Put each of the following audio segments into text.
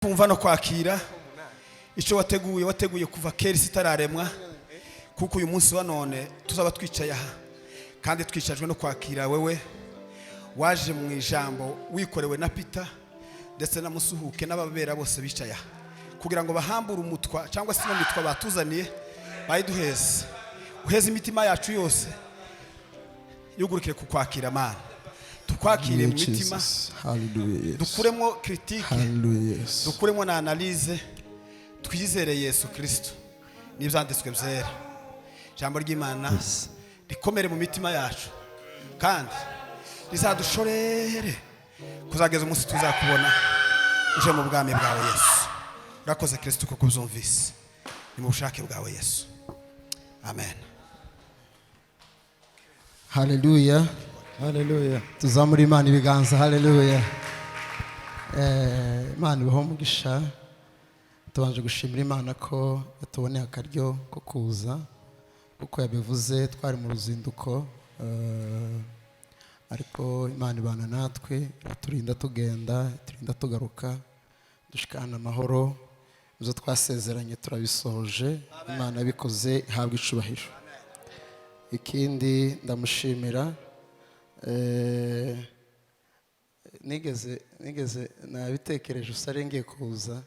kumva no kwakira icyo wateguye kuva kera sitararemwa kuko uyu munsi wa none tuzaba twicaye aha kandi twicajwe no kwakira wewe waje mu ijambo wikorewe na Peter ndetse na Musuhuke n'ababera bose bicaye aha kugira ngo bahambure umutwa cyangwa se n'mitwa batuzaniye bayiduheze uheze imitima yacu yose yugurukire ku kwakira Mana tukwakire mu mitima dukuremo critique dukuremo na analyse twizere Yesu Kristo n'ibyanditswe byera jambo ry'Imana rikomere mu mitima yacu kandi rizadushorere kuzageza umunsi tuzakubona uje mu bwami bwawe Yesu urakoze Kristo kuko uzumvise ni mu bushake bwawe Yesu amen. Hallelujah. Hallelujah. Tuzamuri Imana ibiganza. Hallelujah. Imana ibaho umugisha. Tubanje gushimira Imana ko yatuboneye akaryo ko kuza uko yabivuze twari mu ruzinduko ariko Imana ibana natwe turinda tugenda turinda tugaruka dushikana amahoro izo twasezeranye turabisohoje Imana bikoze habwa icubahiro. Ikindi ndamushimira nigeze nabitekereje usarengeye kuza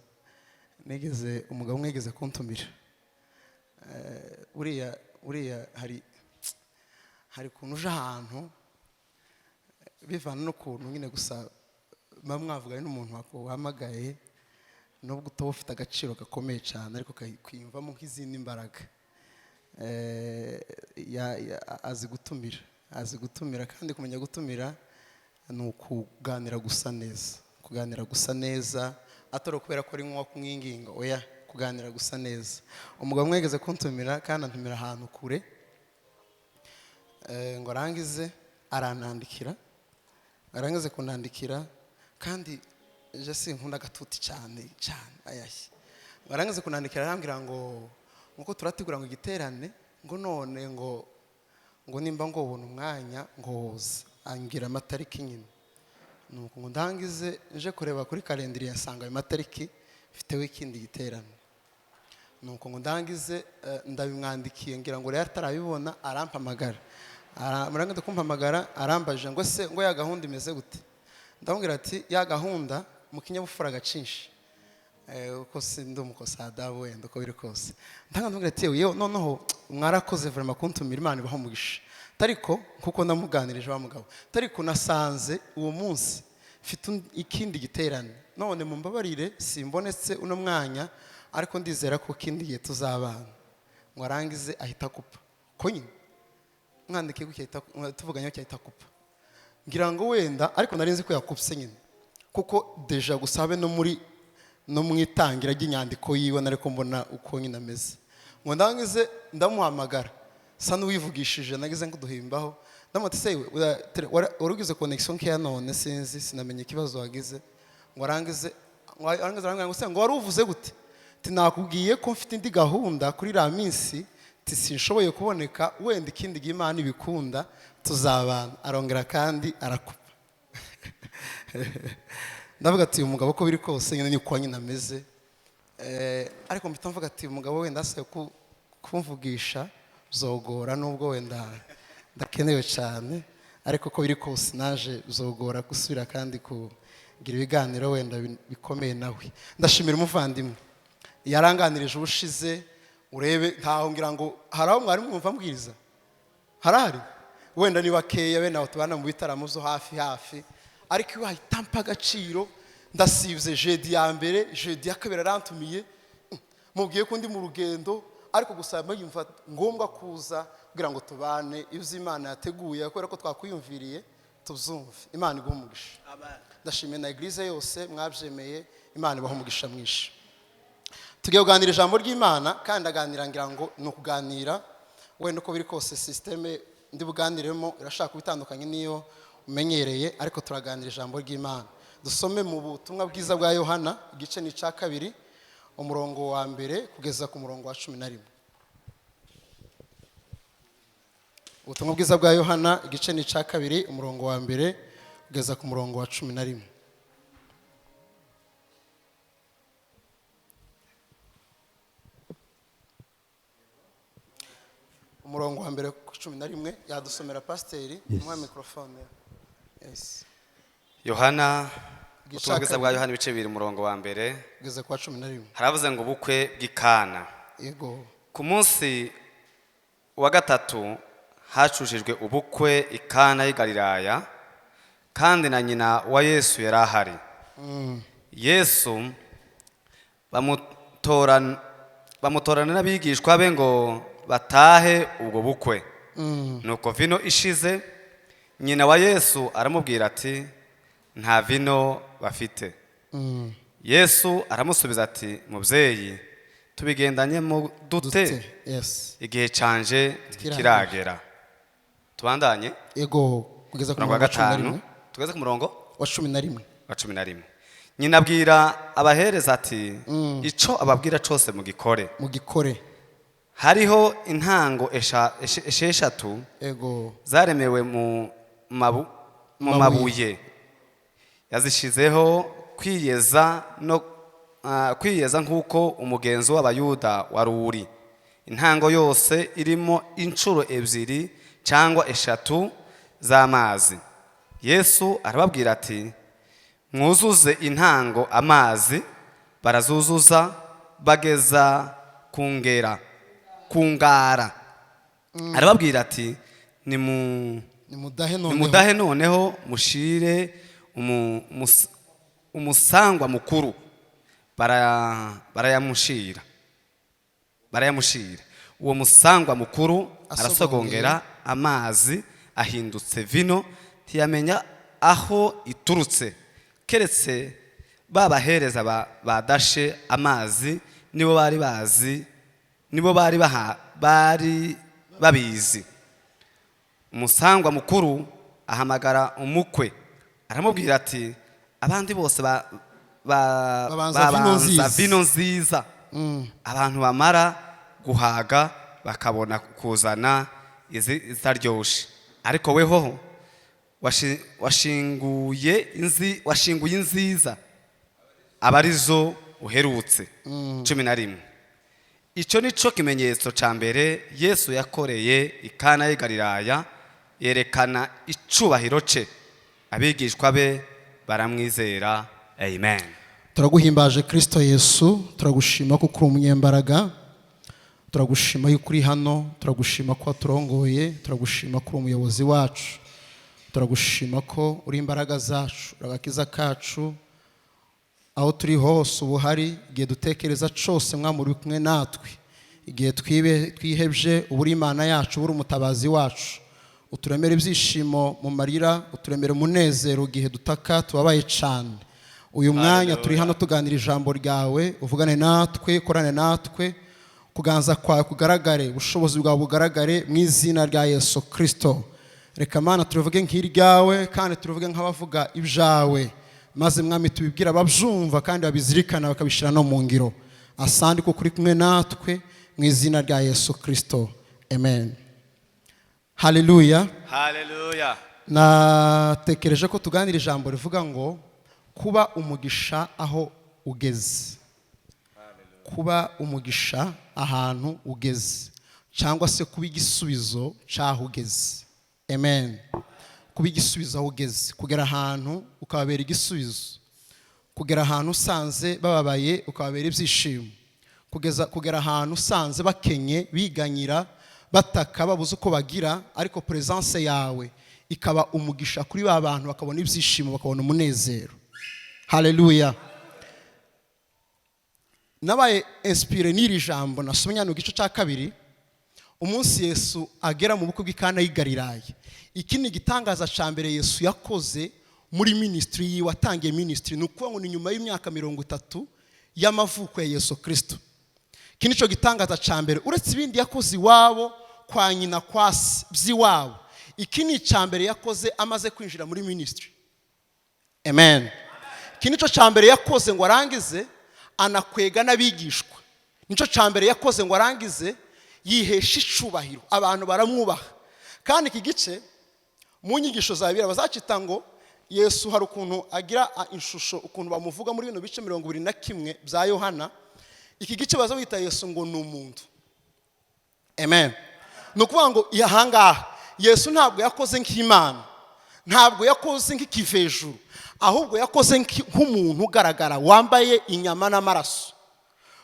nigeze umugabo mwigeze kuntumira uriya hari kuntu uje ahantu bivana no kuntu nyine gusa mwavuganye n'umuntu wahamagaye nubwo utaba ufite agaciro gakomeye cyane ariko kwiyumvamo nk'izindi mbaraga azi gutumira kandi kumenya gutumira ni ukuganira gusa neza atari kubera ko ari nko kumwinginga oya kuganira gusa neza. Umugabo mwegeze kuntumira kandi antumira ahantu kure ngo arangize aranandikira kunandikira kandi je sinkunda gatuti cyane ayashye arangize kunandikira arambwira ngo nkuko turategura ngo igiterane ngo none ngo nimba ngo ubona umwanya ngo woza angira amatariki nyine nuko ngo ndangize nje kureba kuri kalendari yasanga ayo matariki mfitewe ikindi giterane nuko ngo ndangize ndabimwandikiye ngira ngo rero atarabibona arampamagara murangize kumpamagara arambaje ngo se ngo ya gahunda imeze gute ndamubwira ati ya gahunda mu kinyabufura gacinshi uko sindi umukosada wenda uko biri kose ndamubwira ati yewe noneho mwarakoze vraiment kuntumira Imana ibaho umugisha tariko kuko namuganirije wa mugabo tariko nasanze uwo munsi mfite ikindi giterane none mumbabarire simbonetse uno mwanya ariko ndizera ko kindi gihe tuzabana ngo arangize ahita kupa ko nyine mwandike gukita tuvuganye ko ahita kupa ngira ngo wenda ariko narinzi ko yakupse nyine kuko deja gusabe no mwitangira ry'inyandiko yiwe nariko mbona uko nyine ameze ngo ndangize ndamuhamagara sa n'uwivugishije nagize ngo duhimbaho ndamute se warugize connection ke none sinamenye ikibazo wagize ngo arangize ngo se ngo waruvuze gute tinakubwiye ko mfite indi gahunda kuri la minsi sinshoboye kuboneka wenda ikindi g'Imana ibikunda tuzabana arongera kandi arakupa ndavuga ati umugabo ko biri kose nyine niko nyine ameze ariko mpita mvuga ati umugabo wenda ase kumvugisha zogora nubwo wenda ndakenewe cyane ariko ko biri kose naje zogora gusubira kandi kugira ibiganiro wenda bikomeye nawe. Ndashimira umuvandimwe yaranganirije ubushize urebe ntaho ngira ngo haraho mwari mwumva mbwiriza harahari wenda ni bakeya bene aho tubana mu bitaramo zo hafi ariko iyo hayitampa agaciro ndasivye jeudi ya mbere jeudi ya kabiri arantumiye mubwiye ko ndi mu rugendo ariko gusaba yumva ngombwa kuza kugira ngo tubane ivyo Imana yateguye kubera ko twakwiyumviriye tuzumve Imana ibaho umugisha. Ndashimye na eglise yose mwabyemeye Imana ibaho umugisha mwinshi. Tugiye kuganira ijambo ry'Imana kandi aganira ngira ngo ni ukuganira wenda uko biri kose systeme ndi buganiremo irashaka kubitandukanye niyo umenyereye ariko turaganira ijambo ry'Imana. Dusome mu butumwa bwiza bwa Yohana igice ni ca 2 umurongo wa mbere kugeza ku murongo wa 11. Ubutumwa bwiza bwa Yohana igice ni ca 2 umurongo wa mbere kugeza ku murongo wa 11. umurongo wa mbere ku 11 yadusomera pasiteri mu mikrofone. Yes. Yohana ubutumwa bwiza bwa Yohana ibice 2 umurongo wa mbere ugeze kwa 11. haravuze ngo ubukwe bw'Ikana. Yego. Ku munsi wa gatatu hacushijwe ubukwe Ikana y'i Galilaya, kandi na nyina wa Yesu yari ahari. Yesu bamutorana n'abigishwa be ngo batahe ubwo bukwe. Nuko vino ishize, nyina wa Yesu aramubwira ati nta vino bafite. Yesu aramusubiza ati mubyeyi, tubigendanye mu dute? Yes. Igihe canje kiragera. Tubandanye. Yego, kugeza ku murongo wa 11. Tugeze ku murongo wa 11. wa 11. Nyina abwira abahereza ati ico ababwira cose mugikore. Hariho intango esheshatu zaremewe mu mabuye, yazishizeho kwiyeza nk'uko umugenzo w'abayuda waruri. Intango yose irimo inshuro 2 cyangwa 3 z'amazi. Yesu arababwira ati mwuzuze intango amazi. Barazuzuza bageza kungara. Arababwira ati nimudahe noneho mushire umusangwa mukuru. Barayamushira. Uwo musangwa mukuru arasogongera, amazi ahindutse vino, ntiyamenya aho iturutse, keretse babahereza badashe amazi nibo bari babizi. Umusangwa mukuru ahamagara umukwe, aramubwira ati abandi bose babanza vino nziza. Abantu bamara guhaga bakabona kuzana izitaryoshe, ariko weho washinguye inziza abarizo uherutse. 11. Ico nico kimenyetso ca mbere Yesu yakoreye Ikana y'i Galilaya, yerekana icubahiro ce. Abigishwa be baramwizera. Amen. Turaguhimbaje Kristo Yesu, turagushima ko uri umunyembaraga, turagushima yuko uri hano, turagushima ko waturongoye, turagushima ko uri umuyobozi wacu, turagushima ko uri imbaraga zacu, agakiza kacu. Aho turi hose ubuhari, igihe dutekereza cose mwami uri kumwe natwe, igihe twihebje uburi Imana yacu, uburi umutabazi wacu. Uturemere ibyishimo mu marira, uturemere umunezero igihe dutaka tubabaye cyane. Uyu mwanya turi hano tuganira ijambo ryawe, uvugane natwe, korane natwe, kuganza kwawe kugaragare, ubushobozi bwawe bugaragare mu izina rya Yesu Kristo. Reka Mana turuvuge nk'iryawe, kandi turuvuge nk'abavuga ibyawe, maze mwami tubibwira ababyumva kandi babizirikana bakabishira no mu ngiro. Asandi ko kuri kumwe natwe mu izina rya Yesu Kristo. Amen. Haleluya. Haleluya. Natekereje ko tuganira ijambo rivuga ngo kuba umugisha aho ugeze. Kuba umugisha ahantu ugeze, cyangwa se kuba igisubizo cyaho ugeze. Amen. Kuba igisubizo aho ugeze, kugera ahantu ukababera igisubizo, kugera ahantu usanze bababaye ukababera ibyishimo, kugera ahantu usanze bakenye biganyira bataka babuze uko bagira, ariko presence yawe ikaba umugisha kuri ba bantu, bakabona ibyishimo, bakabona umunezero. Haleluya. Nabaye inspire n'iri jambo nasomye hano gice cya 2, umunsi Yesu agera mu bukwe bw'Ikana y'i Galilaya. Iki ni igitangaza cya mbere Yesu yakoze muri ministry yiwe, watangiye ministry. Nuko ngo ni nyuma y'imyaka 30 y'amavuko ya Yesu Kristo. Iki nico gitangaza cya mbere, uretse ibindi yakoze iwabo kwa nyina kwasi by'iwabo. Iki ni cya mbere yakoze amaze kwinjira muri ministry. Amen. Iki nico cya mbere yakoze ngo arangize anakwega n'abigishwa. Nico cya mbere yakoze ngo arangize yihesha icubahiro, abantu baramwubaha. Kandi iki gice mu nyigisho zabira bazacita ngo Yesu hari ukuntu agira inshusho, ukuntu bamuvuga muri bino bice 21 bya Yohana. Iki gice baza bita Yesu ngo ni umuntu. Amen. ni ukuvuga ngo ahangaha Yesu ntabwo yakoze nk'Imana, ntabwo yakoze nk'ikivejuru, ahubwo yakoze nk'umuntu ugaragara wambaye inyama n'amaraso,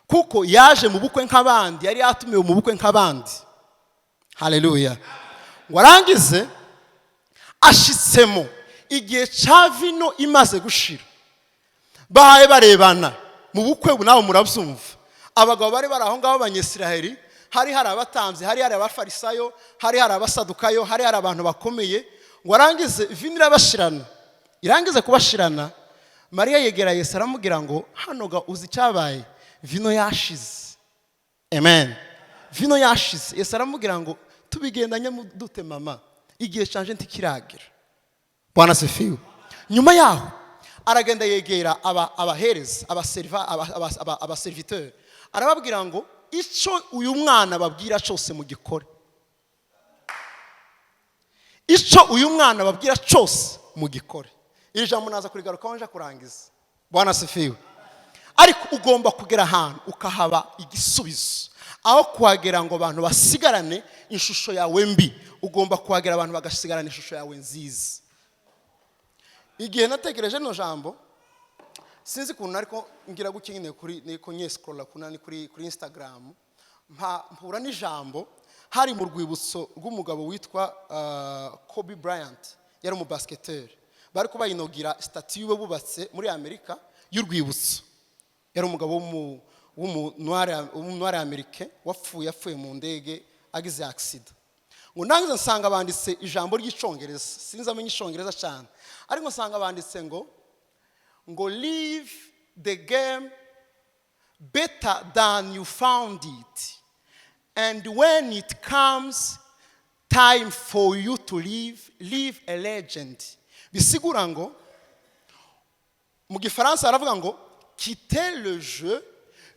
kuko yaje mu bukwe nk'abandi, yari yatumiwe mu bukwe nk'abandi. Haleluya. Warangize ashitsemo igihe cya vino imaze gushira, bahaye barebana mu bukwe. Nawe murabyumva, abagabo bari bari aho ngaho b'Abanyisiraheli, hari abatambyi, hari abafarisayo, hari abasadukayo, hari abantu bakomeye. Warangize vino irabashirana, irangize kubashirana, Mariya yegera Yesu aramubwira ngo hano ga uzi cyabaye, vino yashize. Amen. Vino yashize. Yesu aramubwira ngo tubigendanye dute mama, igihe canje ntikiragera. Bwana asifiwe. Nyuma yaho aragenda yegera abahereza, abaserviteur, arababwira ngo icyo uyu mwana babwira cyose mu gikore, icyo uyu mwana babwira cyose mu gikore. Iri jambo naza kurigarukaho nje kurangiza. Bwana asifiwe. Ariko ugomba kugera ahantu ukahaba igisubizo, aho kuhagera ngo abantu basigarane ishusho yawe mbi, ugomba kuhagera abantu bagasigarana ishusho yawe nziza. Igihe natekereje no jambo, sinzi kuntu ariko ngira gukinyine kuri niko nyescrolla kunani kuri Instagram, mpura n'ijambo hari mu rwibutso rw'umugabo witwa Kobe Bryant, yari mu basketteur. Bari kubayinogira statue we bubatse muri Amerika y'urwibutso. Yari umugabo w'umunware Amerika wapfuye mu ndege agize accident. Ngo nangize nsanga banditse ijambo ry'icyongereza, sinzi amenye icyongereza cyane, ariko nsanga banditse ngo leave the game better than you found it, and when it comes time for you to leave a legend. Bisigura ngo mu gifaransa aravuga ngo quittez le jeu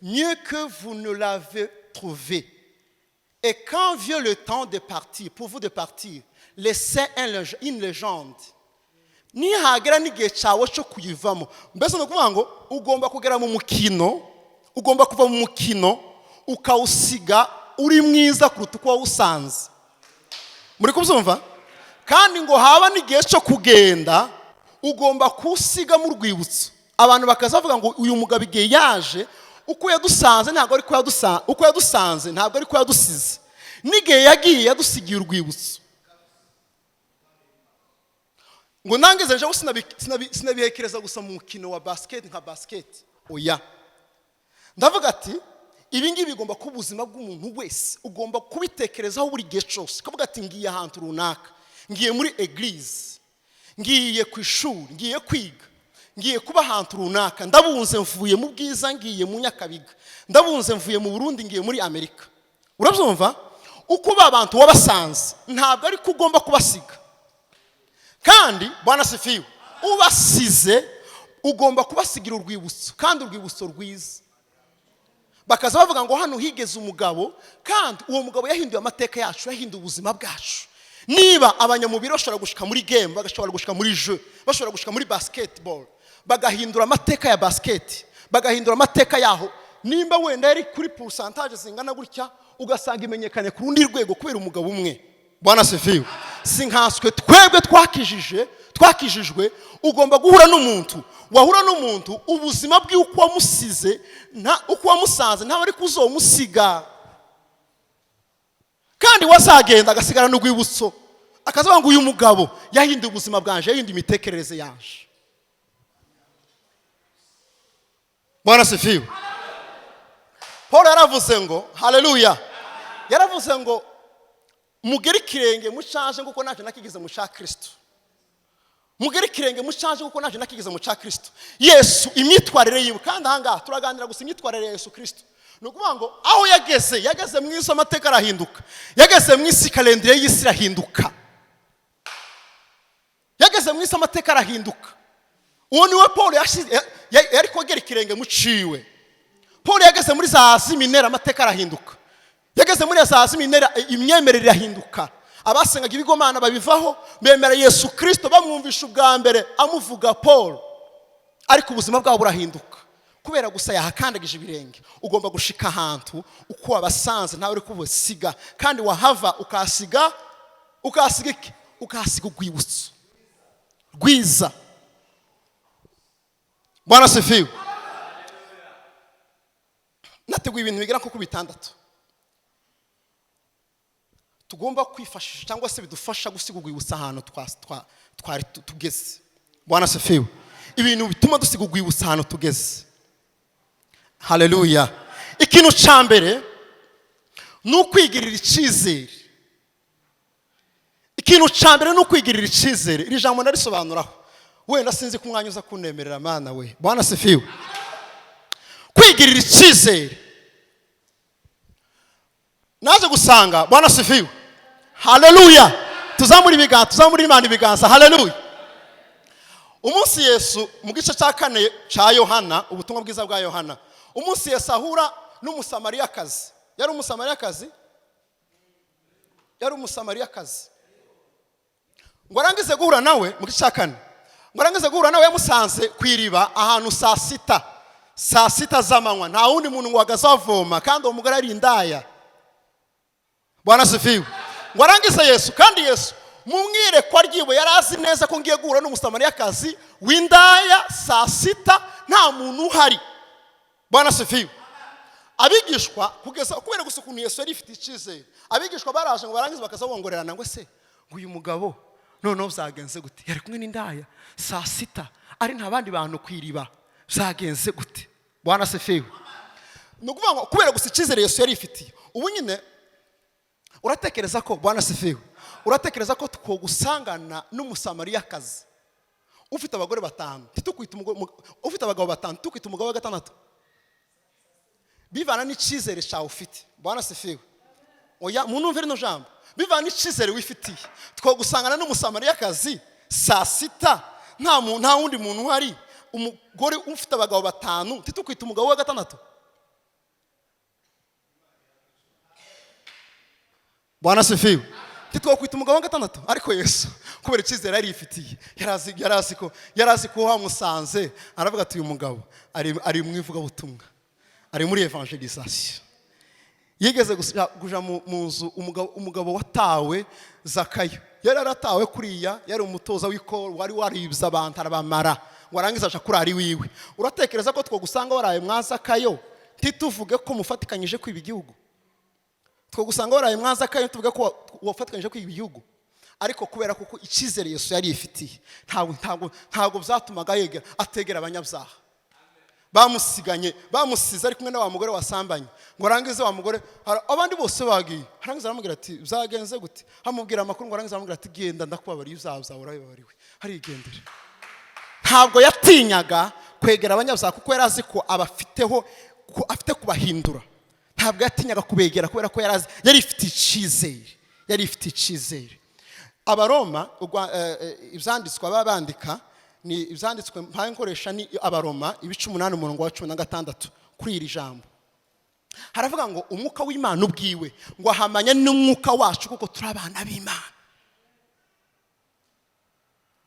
mieux que vous ne l'avez trouvé. Et quand vient le temps de partir, pour vous de partir, laissez une légende. Ni hagera n'igihe cyawe cyo kuyivamo. Mbese no kuvuga ngo ugomba kugera mu mukino, ugomba kuva mu mukino ukawusiga uri mwiza kuruta uko wawusanze. Muri kubyumva? Kandi ngo haba n'igihe cyo kugenda, ugomba kusiga mu rwibutso. Abantu bakazavuga ngo uyu mugabo igihe yaje, uko yadusanze ntabwo ari ko yadusanze, uko yadusanze ntabwo ari ko yadusize. N'igihe yagiye yadusigiye urwibutso. Ngo nangize nje sinabihekereza gusa mu mukino wa basket nka basket. Oya. Ndavuga ati ibi ngibi bigomba kuba ubuzima bw'umuntu wese, ugomba kubitekerezaho buri gihe cyose. Kavuga ati ngiye ahantu runaka, ngiye muri eglise, ngiye ku ishuri, ngiye kwiga, ngiye kuba ahantu runaka, ndabunze mvuye mu bwiza ngiye mu Nyakabiga, ndabunze mvuye mu Burundi ngiye muri Amerika. Urabyumva? Uko abantu wabasanze ntabwo ari ko ugomba kubasiga. Kandi Bwana asifiwe, ubasize ugomba kubasigira urwibutso, kandi urwibutso rwiza. Bakaza bavuga ngo hano higeze umugabo, kandi uwo mugabo yahinduye amateka yacu, yahinduye ubuzima bwacu. Niba abanyamubiri bashobora gushika muri game, bagashobora gushika muri jeu, bashobora gushika muri basketball, bagahindura amateka ya basket, bagahindura amateka yaho. Nimba wenda yari kuri pourcentage zingana gutya, ugasanga imenyekanye ku rundi rwego kubera umugabo umwe. Bwana asifiwe. Sinkaswe twebwe twakijijwe, ugomba guhura n'umuntu, wahura n'umuntu ubuzima bw'uko wamusize, uko wamusanze ntawe ari kuzomusiga. Kandi wazagenda agasigara n'urwibutso, akazavuga ngo uyu mugabo yahinduye ubuzima bwanje, yahinduye imitekerereze yaje. Bwana asifiwe. Paul yaravuze ngo haleluya, yaravuze ngo mugere ikirenge mucanje nguko naje nakigize mu cya Kristo. Mugere ikirenge mucanje nguko naje nakigize mu cya Kristo. Yesu imyitwarire yiwe, kandi ahangaha turaganira gusa imyitwarire ya Yesu Kristo. Nukuvuga ngo aho yageze mu isi amateka arahinduka, yageze mu isi kalendire y'isi irahinduka, yageze mu isi amateka arahinduka. Uwo niwe Paul yari kogera ikirenge muciwe. Paul yageze muri za seminari amateka arahinduka, yageze muri za seminari imyemerere irahinduka. Abasengaga ibigomana babivaho, bemera Yesu Kristo, bamwumvisha ubwa mbere amuvuga Paul, ariko ubuzima bwabo burahinduka. kubera gusa yahakandagije ibirenge ugomba gushika ahantu uko wabasanze ntawe uri kubusiga kandi wahava ukasiga iki ukasiga urwibutso rwiza. Bwana sifiwe. Nateguye ibintu bigera nko ku 6 tugomba kwifashisha cyangwa se bidufasha gusiga urwibutso ahantu twari tugeze. Bwana sifiwe. Ibintu bituma dusiga urwibutso ahantu tugeze. Haleluya. Ikintu cyambere nukwigirira icyizere. Ikintu cyambere nukwigirira icyizere. Iri jambo ndarisobanuraho. Wenda sinzi ko umwanya uza kunemerera mana we. Bwana sifiwe. Kwigirira icyizere. Naje gusanga Bwana sifiwe. Haleluya. Tuzamuri ibiganza, tuzamuri Imana ibiganza. Haleluya. Umunsi Yesu mu gice cya 4 cya Yohana, ubutumwa bwiza bwa Yohana. Umunsi Yesu ahura n'umusamariyakazi. Yari umusamariyakazi? Yari umusamariyakazi. Ngo arangize guhura nawe mu gice cya 4. Ngo arangize guhura nawe yamusanze kwiriba ahantu saa 6 z'amanywa. Nta wundi muntu ngo agazavoma kandi uwo mugore ari indaya. Bwana sifiwe. Ngo arangize Yesu kandi Yesu mumwire kwa ryiwe yarazi neza ko ngiye guhura n'umusamariyakazi w'indaya saa 6 nta muntu uhari. Bwana sifiwe. Abigishwa kugeza kubera gusa ukuntu Yesu yari ifite icyizere. Abigishwa baraje ngo barangize bakazabongorerana ngo se ngo uyu mugabo noneho byagenze gute? Yari kumwe n'indaya saa 6 ari nta bandi bantu kwiriba. Byagenze gute? Bwana sifiwe. Nukuvuga ngo kubera gusa icyizere Yesu yari ifitiye. Ubu nyine uratekereza ko Bwana sifiwe. Uratekereza ko twogusangana n'umusamariyakazi ufite abagore 5 titukwita ufite abagabo 5 tukwita umugabo wa 6 bivana n'icyizere cyawe ufite. Bwana sifiwe. Oya munumvire no jambo bivana n'icyizere wifitiye. Twogusangana n'umusamariyakazi saa 6 nta wundi muntu uhari umugore ufite abagabo 5 titukwita umugabo wa 6. Bwana sifiwe. Titwokwita umugabo wa 6 ariko Yesu kubera icyizere yari ifitiye yarazi ko wamusanze aravuga ati uyu mugabo ari mu ivuga butumwa ari muri evangelisation. Yigeze kuja mu nzu umugabo watawe Zakayo. Yari aratawe kuriya yari umutoza w'ikoro wari waribza abantu arabamara ngo arangiza aca kuri ari wiwe. Uratekereza ko twogusanga waraye mwa Zakayo tituvuge ko mufatikanyije kwiba igihugu? Twogusanga waraye mwa Zakayo tuvuge ko wafatikanyije kwiba igihugu? Ariko kubera kuko icyizere Yesu yari ifitiye ntago byatumaga yegera ategera abanyabyaha. Bamusize ari kumwe na wa mugore wasambanye. Ngo arangize wa mugore abandi bose bagiye. Arangiza aramubwira ati byagenze gute? Amubwira amakuru ngo arangiza aramubwira ati genda ndakubabariye uzabza urabibabariwe. Hari igendere. Ntabwo yatinyaga kwegera abanyabyaha kuko yari azi ko afite kubahindura. Ntabwo yatinyaga kubegera kubera ko yari ifite icyizere. Abaroma ibyanditswe babandika ni ibyanditswe mpaye nkoresha ni Abaroma 8:16 kuri iri jambo. Haravuga ngo umwuka w'Imana ubwiwe ngo ahamanya n'umwuka wacu kuko turi abana b'Imana.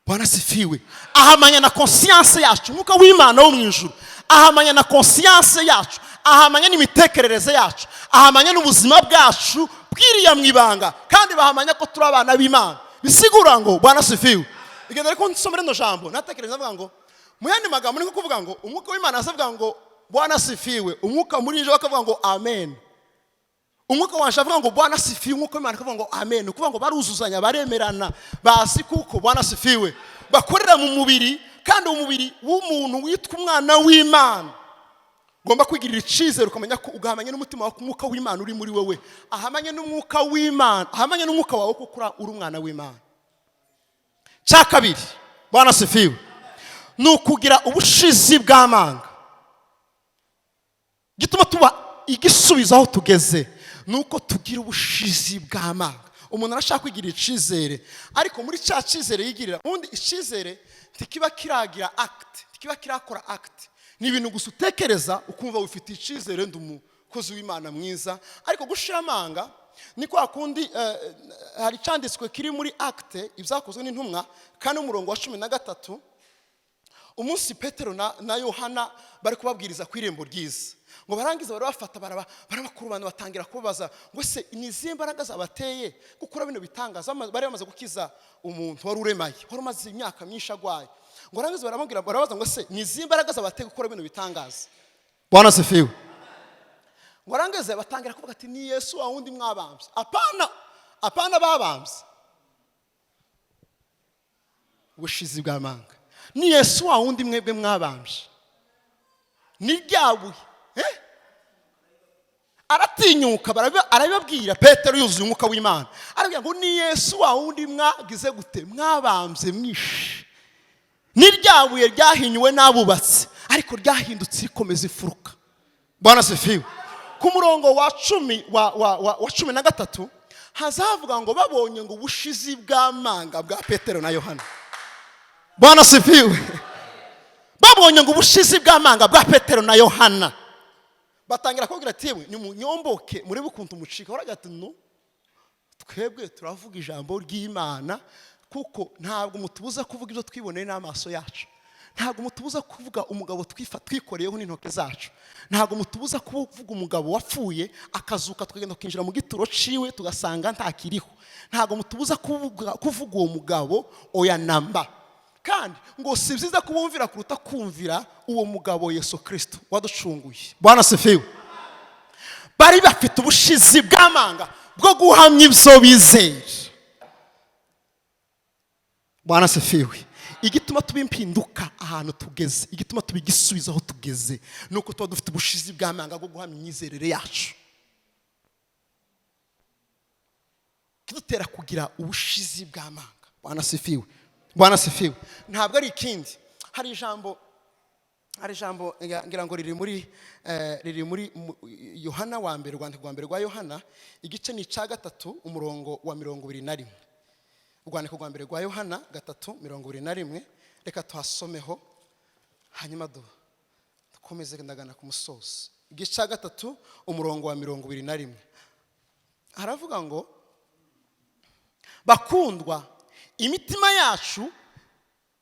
Bwana sifiwe. Ahamanya na conscience yacu umwuka w'Imana wo mu ijuru. Ahamanya na conscience yacu, ahamanya n'imitekerereze yacu, ahamanya n'ubuzima bwacu bwiriya mwibanga kandi bahamanya ko turi abana b'Imana. Bisigura ngo Bwana sifiwe. Igenda ariko nsomere no jambo natekereza avuga ngo mu yandi magambo niko kuvuga ngo umwuka w'Imana azavuga ngo Bwana sifiwe. Umwuka muri nje bakavuga ngo amen. Umwuka wanje avuga ngo Bwana sifiwe. Umwuka w'Imana akavuga ngo amen. Kuvuga ngo baruzuzanya baremerana bazi kuko Bwana sifiwe bakorera mu mubiri kandi umubiri w'umuntu witwa umwana w'Imana. Gomba kwigirira icyizere ukamenya ko ugahamanya n'umutima wa umwuka w'Imana uri muri wewe. Ahamanya n'umwuka w'Imana, ahamanya n'umwuka wawe ko uri umwana w'Imana. Cya kabiri Bwana sifiwe nukugira ubushizi bw'amanga. Gituma tuba igisubizo aho tugeze nuko tugira ubushizi bw'amanga. Umuntu arashaka kwigirira icyizere ariko muri cya cyizere yigirira undi icyizere tikiba kiragira act, tikiba kirakora act. Ni ibintu gusa utekereza ukumva ufite icyizere ndumukozi w'Imana mwiza ariko gushira amanga ni kwa kundi hari cyanditswe kiri muri acte ibyakozwe n'intumwa kandi umurongo wa 13 umunsi Petero na Yohana bari kubabwiriza ku irembo ryiza, ngo barangiza barabafata barabakurubana batangira kubabaza ngo se ni izihe mbaraga zabateye gukora bino bitangaza. Bari bamaze gukiza umuntu wari uremaye, wari umaze imyaka myinshi agwaye. Ngo barangiza barabaza ngo se ni izihe mbaraga zabateye gukora bino bitangaza. Bwana sifiwe. Ngo barangiza batangira kuvuga ati ni Yesu wa wundi mwabambye. Apana babambye. Ubushizi bw'amanga. Ni Yesu wa wundi mwebwe mwabambye. Ni ryabuye. Aratinyuka arababwira Petero yuzuye umwuka w'Imana. Arabwira ngo ni Yesu wa wundi mwagize gute mwabambye mwishe. Ni ryabuye ryahinyuwe n'abubatsi ariko ryahindutse rikomeza ifuruka. Bwana sifiwe. Ku murongo wa 13 hazavuga ngo babonye ngo ubushizi bw'amanga bwa Petero na Yohana. Bwana sifiwe. Babonye ngo ubushizi bw'amanga bwa Petero na Yohana. Batangira kubwira ati yewe ni munyomboke murebe ukuntu mucika. Baragira ati no, twebwe turavuga ijambo ry'Imana kuko ntabwo mutubuza kuvuga ibyo twiboneye n'amaso yacu. Ntabwo mutubuza kuvuga umugabo twikoreyeho n'intoke zacu. Ntabwo mutubuza kuvuga umugabo wapfuye akazuka tukagenda kwinjira mu gituro ciwe tugasanga ntakiriho. Ntabwo mutubuza kuvuga uwo mugabo oya namba. Kandi ngo si byiza kubumvira kuruta kumvira uwo mugabo Yesu Kristo waducunguye. Bwana sifiwe. Bari bafite ubushizi bw'amanga bwo guhamya ibyo bizeye. Bwana sifiwe. Igituma tubimpinduka ahantu tugeze, igituma tubigisubiza aho tugeze, nuko tuba dufite ubushizi bw'amanga bwo guhamya imyizerere yacu. Kidutera kugira ubushizi bw'amanga. Bwana sifiwe. Bwana sifiwe. Ntabwo ari ikindi. Hari ijambo ngira ngo riri muri Yohana wa mbere, urwandiko rwa mbere rwa Yohana igice ni cya 3 umurongo wa 21. Urwandiko rwa mbere rwa Yohana 3:21. Reka tuhasomeho hanyuma dukomeze ndagana ku musozi. Igice cya 3 umurongo wa 21. Haravuga ngo bakundwa, imitima yacu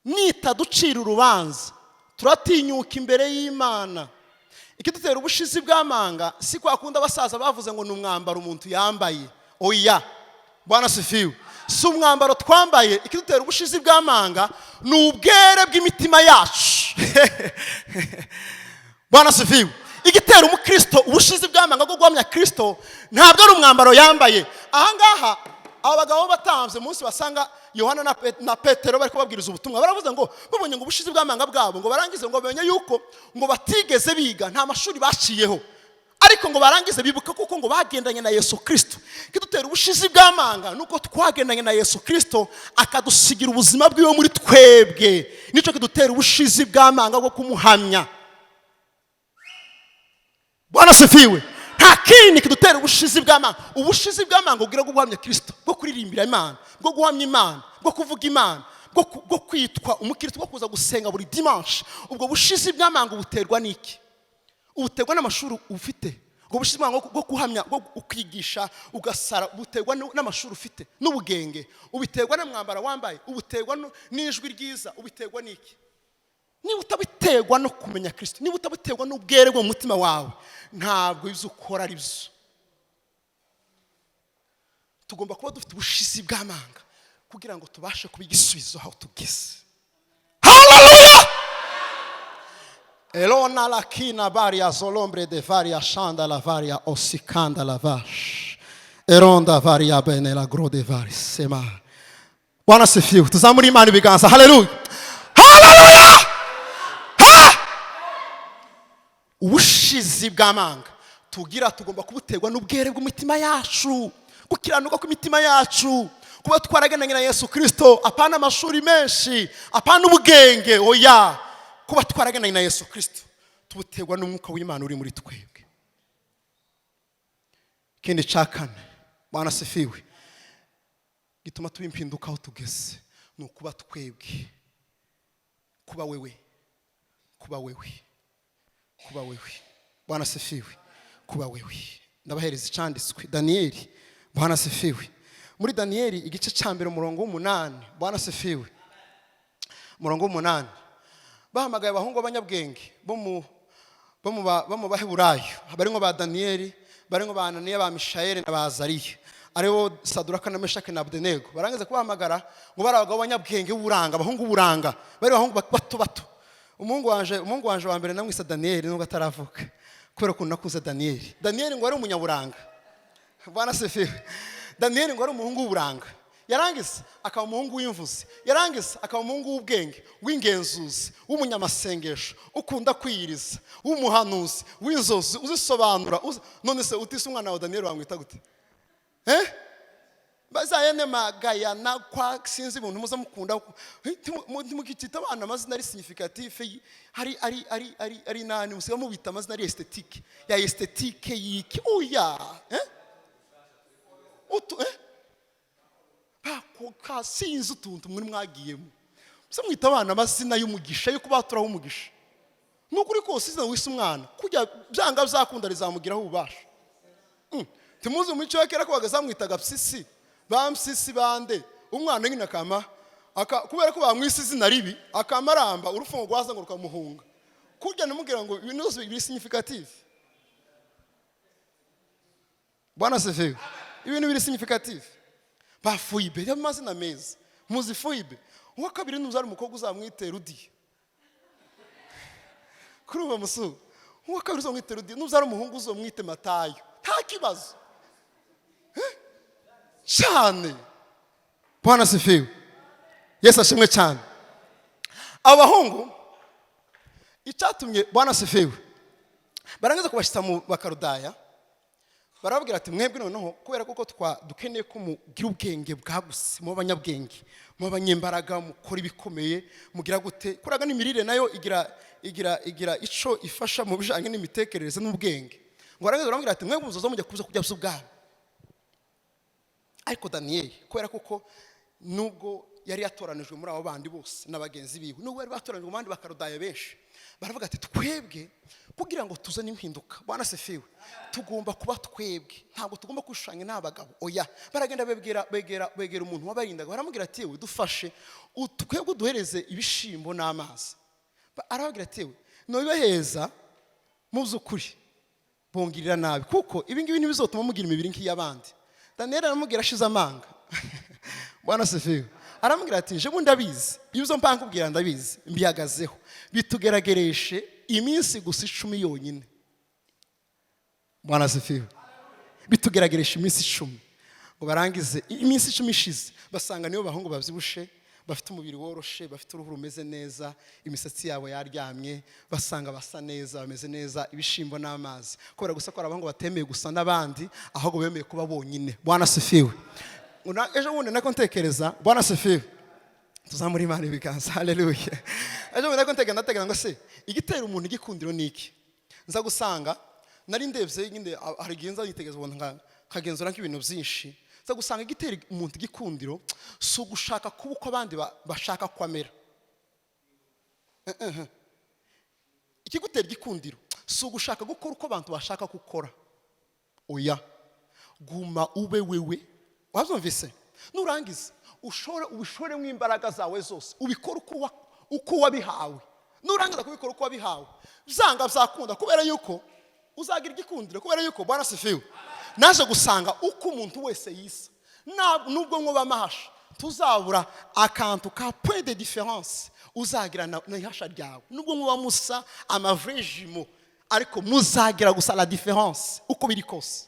nitaducira urubanza turatinyuka imbere y'Imana. Ikidutera ubushizi bw'amanga si kwa kunda abasaza bavuze ngo numwambaro umuntu yambaye. Oya. Bwana sifiwe. Si umwambaro twambaye. Ikidutera ubushizi bw'amanga ni ubwere bw'imitima yacu. Bwana sifiwe. Igitera umukristo ubushizi bw'amanga bwo guhamya Kristo ntabwo ari umwambaro yambaye. Ahangaha abagabo batamvye munsi basanga Yohana na Petero bari kubabwiriza ubutumwa. Baravuze ngo babonye ngo ubushizi bw'amanga bwabo ngo barangize ngo bamenye yuko ngo batigeze biga, nta mashuri baciyeho, ariko ngo barangize bibuka kuko ngo bagendanye na Yesu Kristo. Kidutera ubushizi bw'amanga nuko twagendanye na Yesu Kristo akadusigira ubuzima bwiwe muri twebwe. Nico kidutera ubushizi bw'amanga bwo kumuhamya. Bwana sifiwe. Nta kindi kidutera ubushizi bw'amanga. Ubushizi bw'amanga ugira bwo guhamya Kristo, bwo kuririmbira Imana, bwo guhamya Imana, bwo kuvuga Imana, bwo kwitwa umukristo, bwo kuza gusenga buri dimanche. Ubwo bushizi bw'amanga buterwa n'iki? Ubuterwa n'amashuri ufite. Ubwo bushizi bw'amanga bwo kuhamya, bwo ukwigisha ugasara, buterwa n'amashuri ufite n'ubugenge. Ubiterwa n'amwambara wambaye, ubuterwa n'ijwi ryiza, ubiterwa n'iki? Niba utabiterwa no kumenya Kristo, niba utabiterwa n'ubwere bwo mu mutima wawe, ntabwo ibyo ukora ari byo. Tugomba kuba dufite ubushizi bw'amanga kugira ngo tubashe kubigisubiza aho tugeze. Haleluya! Elona la kina varia zolombre de varia shanda la varia osikanda la vash. Eronda varia bene la gro de varis sema. Bwana sifiwe. Tuzamuri Imana ibiganza. Haleluya! Haleluya! Ubushizi bw'amanga tugira tugomba kubuterwa n'ubwere bw'imitima yacu, gukiranuka kw'imitima yacu, kuba twaragendanye na Yesu Kristo, apana amashuri menshi, apana ubugenge, oya, kuba twaragendanye na Yesu Kristo tubuterwa n'umwuka w'Imana uri muri twebwe. Kindi cakane, Bwana sifiwe, gituma tubimpinduka aho tugeze ni ukuba twebwe, kuba wewe. Bwana sifiwe. Kuba wewe. Ndabahereza icanditswe Danieli. Bwana sifiwe. Muri Danieli igice cya mbere umurongo w'8. Bwana sifiwe. Umurongo w'8. bahamagaye abahungu b'abanyabwenge bo mu baheburayo barimo ba Daniyeli, barimo ba Ananiya, ba Mishayeli na ba Azariya, aribo Saduraka na Meshaki na Abedenego. Barangiza kubahamagara ngo bari abagabo b'abanyabwenge b'uburanga, abahungu b'uburanga, bari abahungu bato. umuhungu wanje wa mbere namwise Daniyeli nubwo ataravuka, kubera ko nakuze Daniyeli. Daniyeli ngo ari umunyaburanga. Bwana sefiwe. Daniyeli ngo ari umuhungu w'uburanga. Yarangiza akaba umuhungu w'imvuzi, yarangiza akaba umuhungu w'ubwenge, w'ingenzuzi, w'umunyamasengesho, ukunda kwiyiriza, w'umuhanuzi, w'inzozi, uzisobanura. None se utise umwana wa Daniyeli wamwita gute? Bazayene magayana kwa sinzi ibintu muza mukunda mukitita abana amazina ari significatif, hari nani musiga mubita amazina ari esthétique ya esthétique yiki oya bako sinzi utuntu muri mwagiyemo musa mwita abana amazina y'umugisha yo kubaturaho umugisha. Nukuri kose izina wise umwana kujya byanga byakunda rizamugiraho ububasha. Timuzi umuco wekera ko bagazamwitaga psisi bamsisi bande umwana nyine akama kubera ko bamwise izina ribi akamaramba urufungo rwaza ngo rukamuhunga kujya namubwira ngo ibintu byose biri significative. Bwana sefiwe. Ibintu biri significative. Bafuibe y'amazina meza muzi fuibe uwa kabiri n'uzari umukobwa uzamwite Rudi kuruba musu uwa kabiri uzamwite Rudi n'uzari umuhungu uzamwite Matayo nta kibazo cyane. Bwana sefiwe. Yesu ashimwe cyane. Abahungu icyatumye Bwana sefiwe barangiza kubashitsa mu bakarudaya barababwira ati mwebwe noneho kubera kuko dukeneye ko mugira ubwenge bwaguse mu banyabwenge mu banyembaraga mukora ibikomeye mugira gute kuraga n'imirire nayo igira ico ifasha mu bijanye n'imitekerereze n'ubwenge ngo barangiza barababwira ati mwebwe muzoza mujya kuza kujya by'ubwami. Ariko Daniyeli kubera kuko nubwo yari yatoranijwe muri abo bandi bose n'abagenzi biwe nubwo bari batoranijwe mu bandi bakarudaya benshi baravuga ati twebwe kugira ngo tuzane impinduka Bwana sefiwe tugomba kuba twebwe ntabwo tugomba kwishushanya n'abagabo oya. Baragenda begera umuntu wabarindaga baramubwira ati yewe dufashe twebwe duhereze ibishimbo n'amazi. Arababwira ati yewe nobibaheza mu by'ukuri bongirira nabi kuko ibi ngibi ntibizotuma mugira imibiri nk'iy'abandi. Daniyeli aramubwira ashize amanga. Bwana sefiwe. Aramubwira ati je bundi abizi ibyo mpa nkubwira ndabizi mbihagazeho bitugeragereshe iminsi gusa 10 yonyine. Bwana sefiwe. Bitugeragereshe iminsi 10 ngo barangize iminsi 10 ishize basanga niyo bahungu bavyibushe bafite umubiri woroshe bafite uruhu rumeze neza imisatsi yabo yaryamye basanga basa neza bameze neza ibishimbo n'amazi kubera gusa ko abahungu batemeye gusa n'abandi ahubwo bemeye kuba bonyine. Bwana sefiwe. Ejo bundi nako ntekereza Bwana sefiwe tuzamuri Imana ibiganza haleluya. Ejo bundi nako ntekereza ngo se igitera umuntu igikundiro niki nza gusanga nari ndebye nyine hari gihe nza nitegereza ubona nkagenzura nk'ibintu byinshi nza gusanga igitera umuntu igikundiro so gushaka kuba uko abandi bashaka kwamera. Ikigutera igikundiro so gushaka gukora uko abantu bashaka gukora oya guma ube wewe. Wazumvise nurangiza ubishore mu imbaraga zawe zose ubikora uko wabihawe. Nurangiza kubikora uko wabihawe byanga byakunda kubera yuko uzagira igikundiro kubera yuko Bwana sefiwe naje gusanga uko umuntu wese yisa nubwo nko bamahasha tuzabura akantu ka point de différence uzagira na ihasha ryawe nubwo nko bamusa amavregimo ariko muzagira gusa la différence uko biri kose.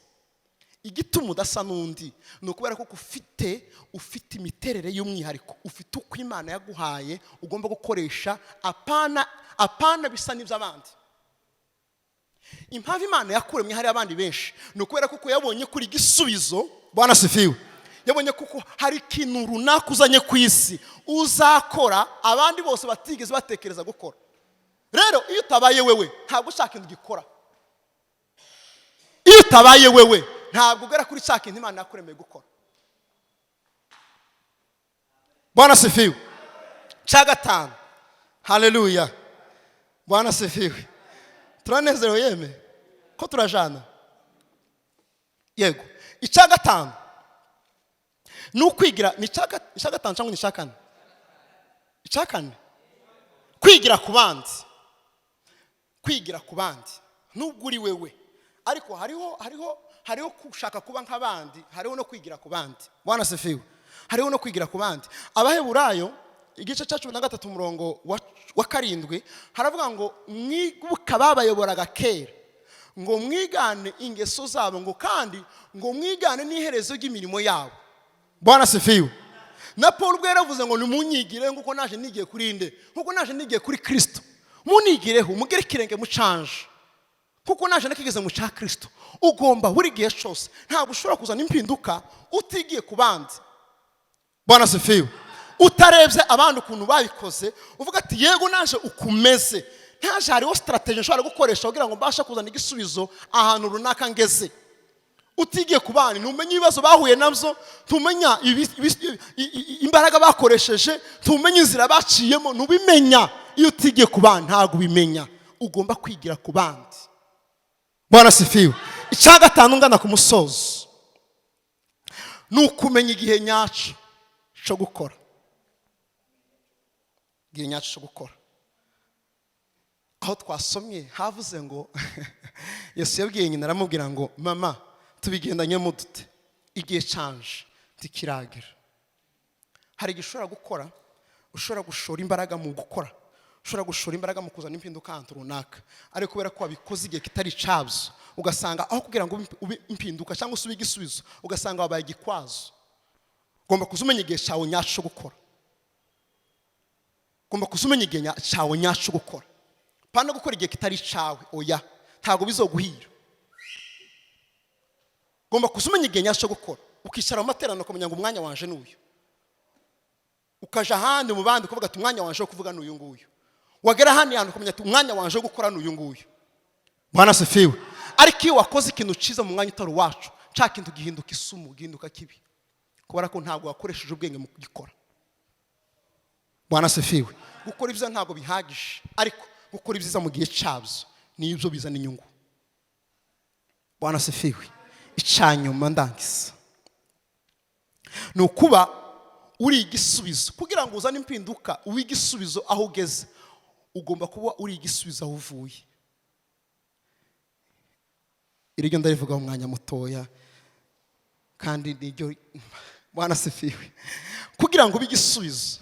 Igituma udasa n'undi ni ukubera ko ufite imiterere y'umwihariko ufite uko Imana yaguhaye ugomba gukoresha apana bisa n'iby'abandi. Impamvu Imana yakuremye hari abandi benshi ni ukubera kuko yabonye kuri igisubizo Bwana sefiwe yabonye kuko hari ikintu runaka uzanye ku isi uzakora abandi bose batigeze batekereza gukora. Rero iyo utabaye wewe ntabwo ushaka ikintu gikora. Iyo utabaye wewe ntabwo ugera kuri cya kintu Imana yakuremeye gukora. Bwana sefiwe. Cya gatanu haleluya. Bwana sefiwe. Turanezerewe yeme ko turajana yego. Icya gatanu ni ukwigira ni icya gatanu cyangwa ni icya kane? Icya kane kwigira ku bandi, kwigira ku bandi nubwo uri wewe, ariko hariho gushaka kuba nk'abandi, hariho no kwigira ku bandi. Bwana sifiwe. Hariho no kwigira ku bandi. Abaheburayo igice cya 13 umurongo wa 7 haravuga ngo mwibuka babayoboraga kera, ngo mwigane ingeso zabo, ngo kandi ngo mwigane n'iherezo ry'imirimo yabo. Bwana sifiwe. Na Paul ubwo yaravuze ngo nimunyigire nguko naje nigiye kuri nde, nguko naje nigiye kuri Kristo. Munigireho mugere kirenge mucanje, kuko naje nakigeze mu cya Kristo. Ugomba buri gihe cyose, ntabwo ushobora kuzana impinduka utigiye ku bandi. Bwana sifiwe. Utarebye abandi ukuntu babikoze uvuga ati yego naje ukumeze, ntaje hariho strategy nshobora gukoresha kugira ngo mbashe kuzana igisubizo ahantu runaka ngeze. Utigiye ku bandi ntumenye ibibazo bahuye nabyo, tumenya imbaraga bakoresheje, tumenya inzira baciyemo, ntubimenya. Iyo utigiye ku bandi ntabwo ubimenya. Ugomba kwigira ku bandi. Bwana sifiwe. Icya gatanu ngana ku musozo ni ukumenya igihe nyacyo cyo gukora. Igihe nyacyo cyo gukora. Aho twasomye havuze ngo Yesu yabwiye nyina aramubwira ngo mama tubigendanyemo dute, igihe canje tikiragira. Hari gishobora gukora, ushobora gushora imbaraga mu gukora, ushobora gushora imbaraga mu kuzana impinduka ahantu runaka, ariko kubera ko wabikoze igihe kitari cabyo, ugasanga aho kugira ngo ube impinduka cyangwa usube igisubizo, ugasanga wabaye igikwazo. Ugomba kuzumenya igihe cyawe nyacyo cyo gukora. Ugomba kuzumenya igihe cyawe nyacyo cyo gukora. Pana gukora igihe kitari cawe, oya, ntago bizoguhira. Ugomba kuzumenya igihe nyacyo cyo gukora. Ukicara mu materaniro ukamenya ngo umwanya wanje n'uyu. Ukaja ahandi mu bandi kuvuga ati umwanya wanje wo kuvuga n'uyu nguyu. Wagera hano yantu ukamenya ati umwanya wanje wo gukora n'uyu nguyu. Bwana sifiwe. Ariko iyo wakoze ikintu ciza mu mwanya utari wacu, cya kintu gihinduka isumu, gihinduka kibi, kubera ko ntabwo wakoresheje ubwenge mu kugikora. Bwana sifiwe. Gukora ibyiza ntabwo bihagije, ariko gukora ibyiza mu gihe cyabyo nibyo bizana inyungu. Bwana sifiwe. Icyanyuma ndangiza ni ukuba uri igisubizo. Kugira ngo uzane impinduka uri igisubizo aho ugeze, ugomba kuba uri igisubizo aho uvuye. Iryo ndarivuga mu mwanya mutoya kandi niryo. Bwana sifiwe. Kugira ngo ube igisubizo,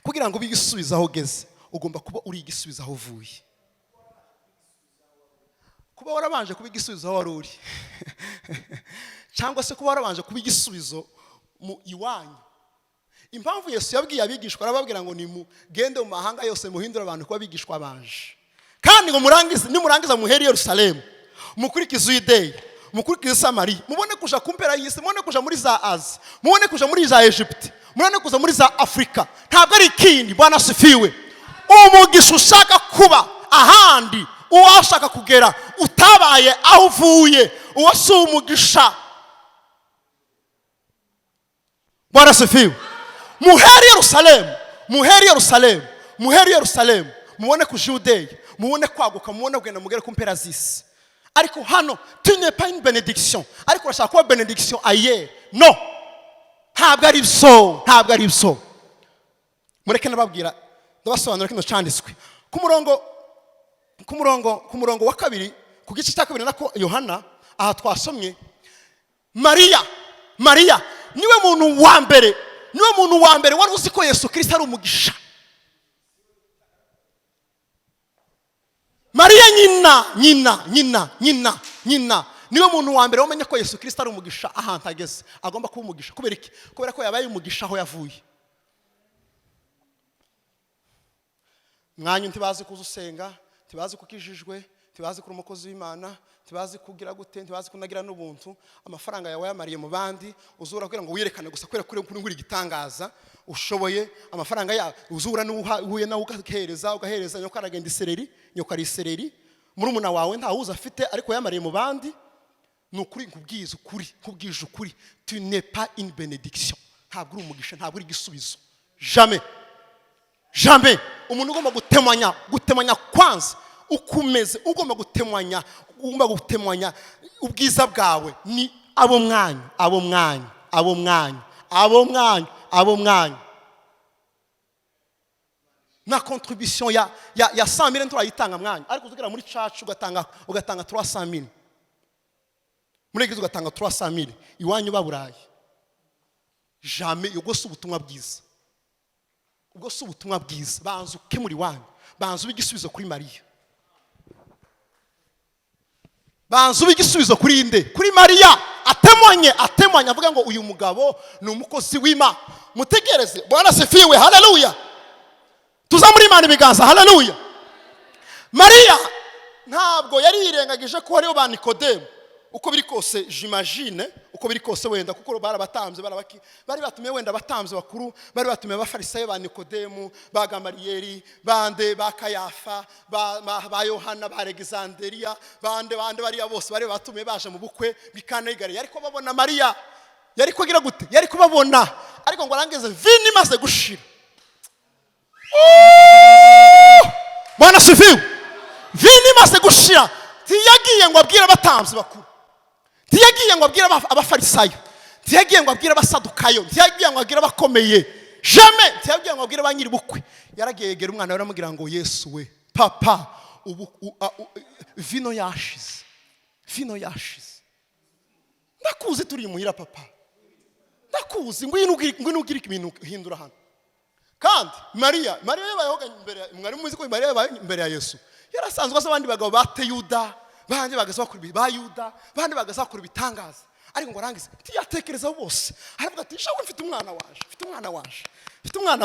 kugira ngo ube igisubizo aho ugeze, ugomba kuba uri igisubizo aho uvuye. Kuba warabanje kuba igisubizo aho wari uri cyangwa se kuba warabanje kuba igisubizo mu iwanyu. Impamvu Yesu yabwiye abigishwa arababwira ngo nimugende mu mahanga yose muhindura abantu kuba abigishwa banje, kandi ngo nimurangiza muhere Yerusalemu, mukurikize Yudeya, mukurikize Samariya, mubone kuja ku mpera y'isi, mubone kuja muri za Aziya, mubone kuja muri za Egypte, mubone kuza muri za Afrika. Ntabwo ari ikindi. Bwana sifiwe. Umugisha ushaka kuba ahandi, uwashaka kugera utabaye aho uvuye, uwo si umugisha. Bwana sifiwe. Muhere Yerusalemu, muhere Yerusalemu, muhere Yerusalemu, mubone kuja Yudeya, mubone kwaguka, mubone kugenda mugere ku mpera z'isi. Ariko hano tu n'es pas une bénédiction, ariko urashaka kuba bénédiction ailleurs. No, ntabwo ari byo, ntabwo ari byo. Mureke nababwira, ndabasobanura kino cyanditswe ku murongo wa 2 ku gice cya 2 nako Yohana. Aha twasomye Mariya niwe muntu wa mbere wari uzi ko Yesu Kristo ari umugisha. Mariya nyina niwe muntu wa mbere wamenye ko Yesu Kristo ari umugisha ahantu ageze, agomba kuba umugisha. Kubera iki? Kubera ko yabaye umugisha aho yavuye. Mwanyu ntibazi kuzusenga, ntibazi kukijijwe, ntibazi kuri umukozi w'Imana, ntibazi kugira gute, ntibazi kunagira n'ubuntu. Amafaranga yawe yamariye mu bandi, uzura kugira ngo wiyerekane gusa kuri nguri gitangaza ushoboye. Amafaranga ya uzura n'uhuye nawe ugahereza nyoko aragenda isereri, nyoko ari isereri. Muri umuna wawe ntawuza afite ariko yamariye mu bandi. Nukuri kubwije ukuri, tu n'es pas une bénédiction. Ntabwo uri umugisha, ntabwo uri igisubizo. Jamais. Umuntu ugomba gutemanya kwanza ukumeze, ugomba gutemanya ubwiza bwawe ni abo mwanya. na contribution ya 100,000 turayitanga mwanya ariko uzugera muri church ugatanga 300,000 muri eglise ugatanga 300,000 iwanyu baburaye jamais ubwo si ubutumwa bwiza ubwo si ubutumwa bwiza banza ukemura iwanyu banza ubigisubizo kuri Mariya banza ubigisubizo kuri inde kuri Mariya atemanye avuga ngo uyu mugabo ni umukozi w'Imana mutegereze Bwana sifiwe haleluya tuza muri Imana ibiganza haleluya Mariya ntabwo yari yirengagije ko hariho ba Nikodemu uko biri kose j'imagine uko biri kose wenda kuko barabatamze bari batumiye wenda batamze bakuru bari batumiye abafarisayo ba Nikodemu ba Gamariyeri bande ba Kayafa ba Yohana ba Alexandria bande bari bose bari batumiye baje mu bukwe bikana igare ariko babona Mariya yari kugira gute yari kubabona ariko ngo arangeze vini maze gushira Bwana sifiwe vini maze gushira tiyagiye ngo abwire abatamzi bakuru tiyagiye ngo abwire abafarisayo tiyagiye ngo abwire abasadukayo tiyagiye ngo abwire abakomeye jamais tiyagiye ngo abwire abanyiri bukwe yaragiye yegera umwana we aramubwira ngo Yesu we papa vino yashize ndakuzi turi muhira papa ndakuzi ngwino ugire ibintu hindura hano kandi Mariya yabayeho imbere mwari muzi ko Mariya yabaye imbere ya Yesu yarasanzwe abandi bagabo bate Yuda bandi bagaza bakuru ba Yuda bandi bagaza bakuru bitangaza ariko ngo arangize tiyatekereza bose aravuga ati shawe mfite umwana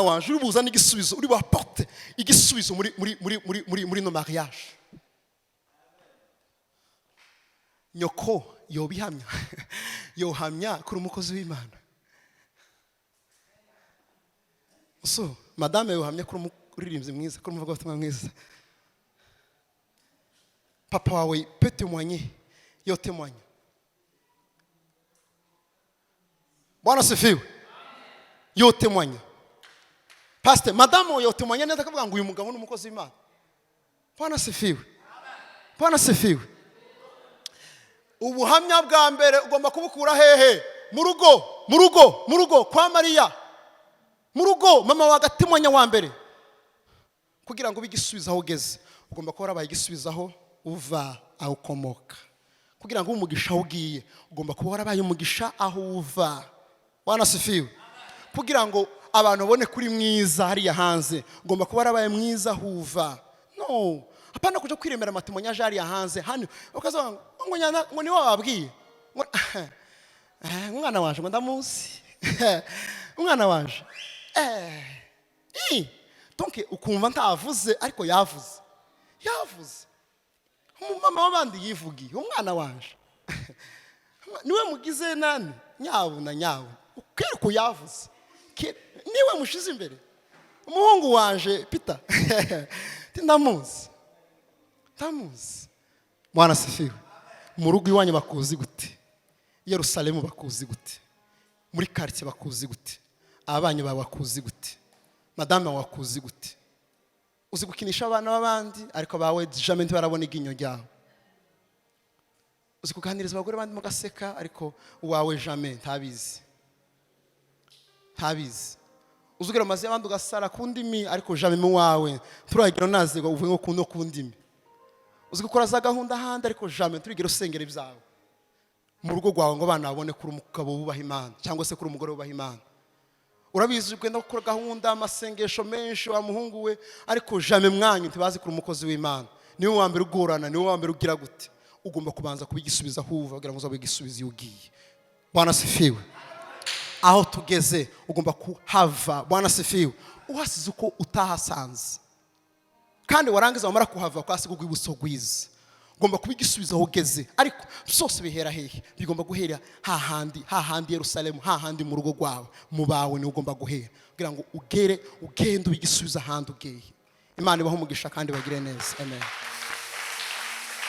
wanje uri buza n'igisubizo uri baporte igisubizo muri no mariage nyoko yobihamya yohamya kuri umukozi w'Imana so madame yohamya kuri umuririmbyi mwiza kuri umuvuga ubutumwa mwiza papa wawe peut témoigner yo témoigne Bwana sifiwe yo témoigne pasteur madame yo témoigne neza kavuga ngo uyu mugabo n'umukozi w'Imana Bwana sifiwe ubuhamya bwa mbere ugomba kubukura hehe mu rugo kwa Mariya mu rugo mama wagatimanya wa mbere kugira ngo bigisubiza aho ugeze ugomba kuba warabaye igisubizaho uva aho ukomoka kugira ngo umugisha ugiye ugomba kuba warabaye umugisha aho uva Bwana sifiwe kugira ngo abantu babone kuri mwiza hariya hanze ugomba kuba warabaye mwiza aho uva no apana kuja kwiremera amatimonyaje hariya hanze hano ukaza ngo ni wababwiye umwana wanje ngo ndamuzi umwana wanje donc ukumva ntavuze ariko yavuze umumama w'abandi yivugiye umwana wanje niwe mugize nani nyabu na nyabu ukiriko yavuze niwe mushize imbere umuhungu wanje Peter ndamuzi Bwana sifiwe mu rugo iwanyu bakuzi gute Yerusalemu bakuzi gute muri quartier bakuzi gute abanyu bakuzi gute madame wakuzi gute uzi gukinisha abana b'abandi ariko bawe jamais ntibarabona iginyo ryawe uzi kuganiriza abagore bandi mugaseka ariko uwawe jamais ntabizi uzugira amazi y'abandi ugasara ku ndimi ariko jamais mu wawe turagira nazego uvuye ngo ku ndimi uzi gukora za gahunda handi ariko jamais turigira usengera ibyawe mu rugo rwawe ngo abana babone kuri umugabo wubaha Imana cyangwa se kuri umugore wubaha Imana urabizi ugenda gukora gahunda amasengesho menshi wa muhungu we ariko jamais mwanyu ntibazi kuri umukozi w'Imana niwe wa mbere ugorana niwe wa mbere ugira gute ugomba kubanza kubigisubiza huva kugira ngo uzabigisubize ugiye Bwana sifiwe aho tugeze ugomba kuhava Bwana sifiwe uhasize uko utahasanze kandi warangiza wamara kuhava kwasiga urwibutso rwiza ugomba kubigisubiza aho ugeze ariko byose bihera hehe bigomba guhera hahandi Yerusalemu hahandi mu rugo rwawe mu bawe ni ugomba guhera kugira ngo ugende ubigisubiza ahandi ugeye Imana ibaho umugisha kandi bagire neza amen.